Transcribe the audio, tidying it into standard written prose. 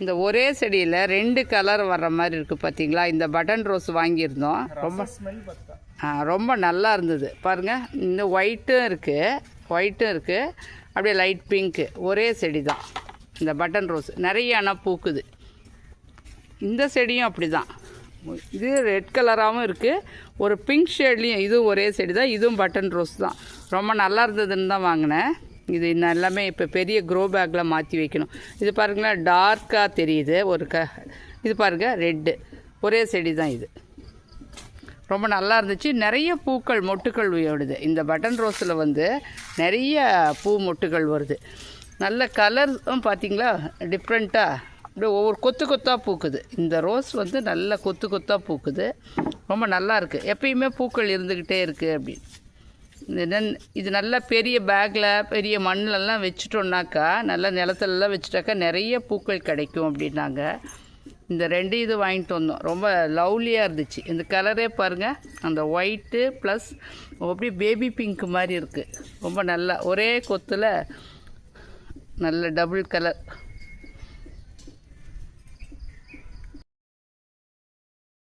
இந்த ஒரே செடியில் 2 கலர் வர்ற மாதிரி இருக்குது பார்த்தீங்களா. இந்த பட்டன் ரோஸ் வாங்கியிருந்தோம். ரொம்ப நல்லா இருந்தது பாருங்கள். இந்த ஒயிட்டும் இருக்குது அப்படியே லைட் பிங்க்கு. ஒரே செடி தான் இந்த பட்டன் ரோஸ். நிறைய ஆனால் பூக்குது. இந்த செடியும் அப்படி தான். இது ரெட் கலராகவும் இருக்குது, ஒரு பிங்க் ஷேட்லேயும். இதுவும் ஒரே செடி தான், இதுவும் பட்டன் ரோஸ் தான். ரொம்ப நல்லா இருந்ததுன்னு தான் வாங்கினேன். இது இன்னும் எல்லாமே இப்போ பெரிய க்ரோ பேக்கில் மாற்றி வைக்கணும். இது பாருங்களேன், டார்க்காக தெரியுது. இது பாருங்கள், ரெட்டு. ஒரே செடி தான் இது. ரொம்ப நல்லா இருந்துச்சு. நிறைய பூக்கள் மொட்டுக்கள் விடுது. இந்த பட்டன் ரோஸில் வந்து நிறைய பூ மொட்டுகள் வருது. நல்ல கலரும் பார்த்திங்களா, டிஃப்ரெண்ட்டாக அப்படியே ஒவ்வொரு கொத்து கொத்தாக பூக்குது. இந்த ரோஸ் வந்து நல்ல கொத்து கொத்தாக பூக்குது. ரொம்ப நல்லா இருக்குது. எப்பயுமே பூக்கள் இருந்துக்கிட்டே இருக்குது அப்படின்னு. இது நல்லா பெரிய பேக்கில் பெரிய மண்ணிலெல்லாம் வச்சுட்டோன்னாக்கா, நல்லா நிலத்துலலாம் வச்சுட்டாக்கா நிறைய பூக்கள் கிடைக்கும் அப்படின்னாங்க. இந்த 2 இது வாங்கிட்டு வந்தோம். ரொம்ப லவ்லியாக இருந்துச்சு. இந்த கலரே பாருங்கள், அந்த ஒயிட்டு ப்ளஸ் அப்படியே பேபி பிங்க் மாதிரி இருக்குது. ரொம்ப நல்லா ஒரே கொத்தில் நல்ல டபுள் கலர்.